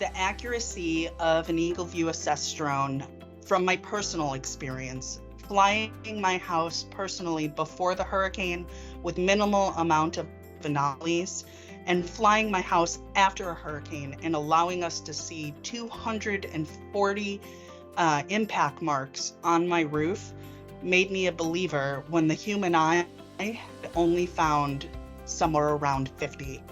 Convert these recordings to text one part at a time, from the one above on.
The accuracy of an Eagleview assess drone from my personal experience, flying my house personally before the hurricane with minimal amount of anomalies, and flying my house after a hurricane and allowing us to see 240 impact marks on my roof made me a believer when the human eye had only found somewhere around 50.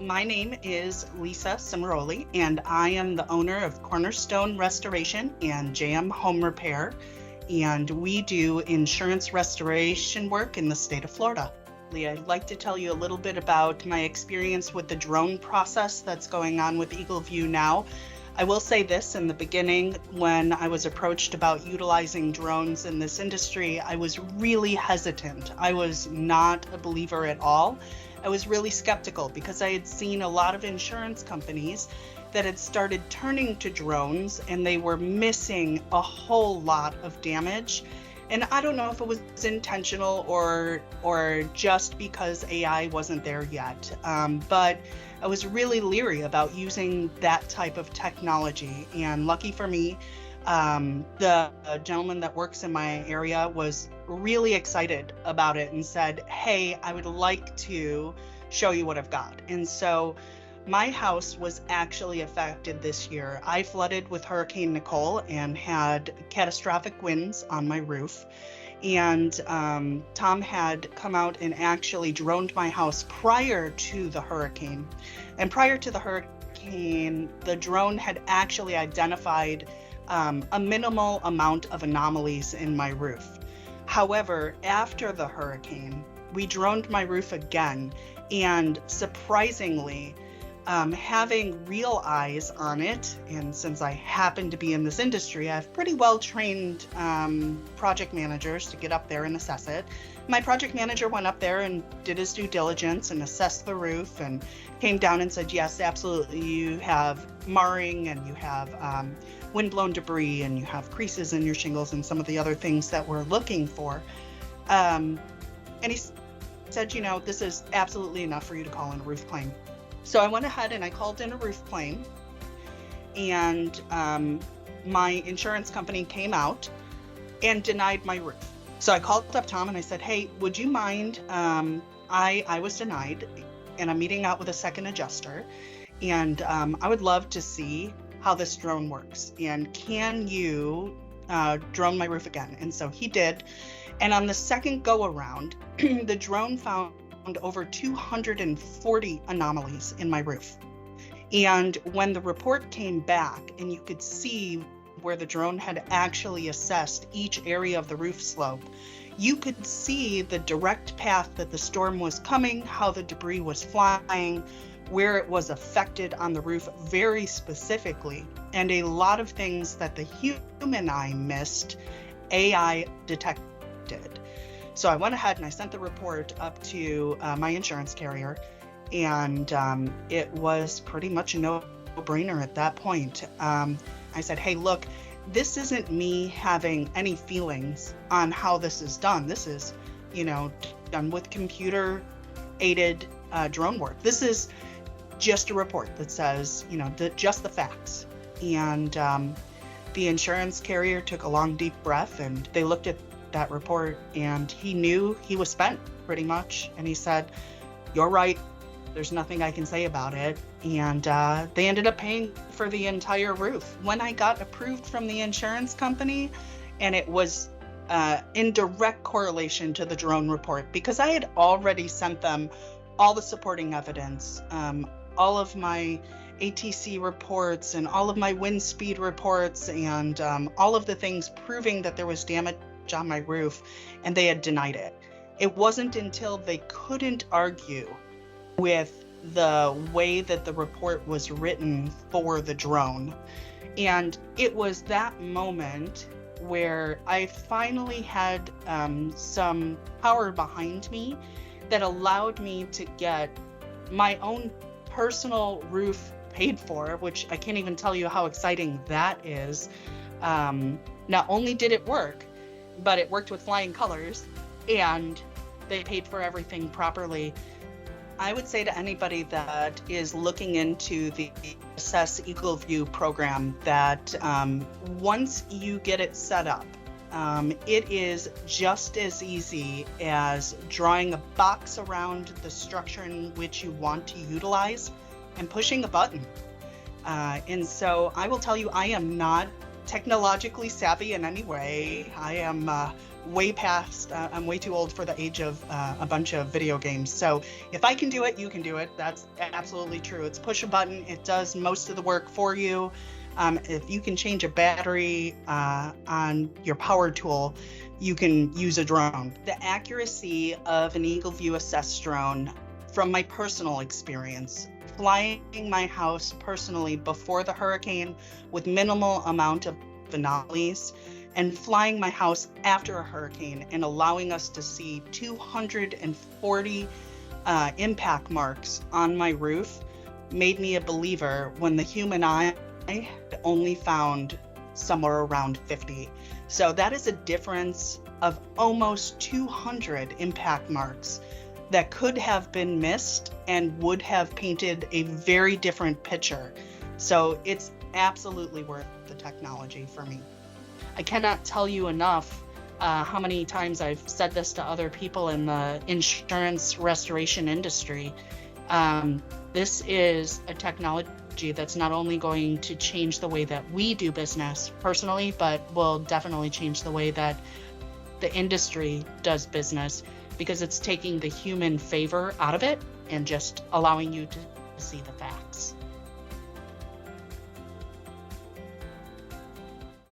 My name is Lisa Cimaroli, and I am the owner of Cornerstone Restoration and JM Home Repair, and we do insurance restoration work in the state of Florida. I'd like to tell you a little bit about my experience with the drone process that's going on with Eagleview now. I will say this, in the beginning, when I was approached about utilizing drones in this industry, I was really hesitant. I was not a believer at all. I was really skeptical because I had seen a lot of insurance companies that had started turning to drones and they were missing a whole lot of damage. And I don't know if it was intentional or just because AI wasn't there yet, but I was really leery about using that type of technology. And lucky for me, the gentleman that works in my area was really excited about it and said, hey, I would like to show you what I've got. And so my house was actually affected this year. I flooded with Hurricane Nicole and had catastrophic winds on my roof. And Tom had come out and actually droned my house prior to the hurricane. And prior to the hurricane, the drone had actually identified a minimal amount of anomalies in my roof. However, after the hurricane, we droned my roof again, and surprisingly, having real eyes on it, and since I happen to be in this industry, I have pretty well-trained project managers to get up there and assess it. My project manager went up there and did his due diligence and assessed the roof and came down and said, yes, absolutely, you have marring and you have windblown debris and you have creases in your shingles and some of the other things that we're looking for. And he said, you know, this is absolutely enough for you to call in a roof claim. So I went ahead and I called in a roof claim, and my insurance company came out and denied my roof. So I called up Tom and I said, hey, would you mind, I was denied and I'm meeting out with a second adjuster, and I would love to see how this drone works, and can you drone my roof again? And so he did, and on the second go around, the drone found over 240 anomalies in my roof. And when the report came back and you could see where the drone had actually assessed each area of the roof slope, you could see the direct path that the storm was coming, how the debris was flying, where it was affected on the roof very specifically, and a lot of things that the human eye missed, AI detected. So I went ahead and I sent the report up to my insurance carrier, and it was pretty much a no-brainer at that point. I said, hey, look, this isn't me having any feelings on how this is done. This is, you know, done with computer-aided drone work. This is just a report that says, you know, just the facts. And the insurance carrier took a long, deep breath, and they looked at that report, and he knew he was spent pretty much. And he said, you're right, there's nothing I can say about it. And they ended up paying for the entire roof. When I got approved from the insurance company, and it was in direct correlation to the drone report, because I had already sent them all the supporting evidence, all of my ATC reports and all of my wind speed reports, and all of the things proving that there was damage on my roof, and they had denied it. It wasn't until they couldn't argue with the way that the report was written for the drone. And it was that moment where I finally had some power behind me that allowed me to get my own personal roof paid for, which I can't even tell you how exciting that is. Not only did it work, but it worked with flying colors, and they paid for everything properly. I would say to anybody that is looking into the Assess Eagleview program that once you get it set up, it is just as easy as drawing a box around the structure in which you want to utilize and pushing a button. And so I will tell you, I am not technologically savvy in any way. I am way past, I'm way too old for the age of a bunch of video games. So if I can do it, you can do it. That's absolutely true. It's push a button. It does most of the work for you. If you can change a battery on your power tool, you can use a drone. The accuracy of an Eagleview Assess drone, from my personal experience, flying my house personally before the hurricane with minimal amount of anomalies, and flying my house after a hurricane and allowing us to see 240 impact marks on my roof made me a believer when the human eye only found somewhere around 50. So that is a difference of almost 200 impact marks that could have been missed and would have painted a very different picture. So it's absolutely worth the technology for me. I cannot tell you enough how many times I've said this to other people in the insurance restoration industry. This is a technology that's not only going to change the way that we do business personally, but will definitely change the way that the industry does business, because it's taking the human favor out of it and just allowing you to see the facts.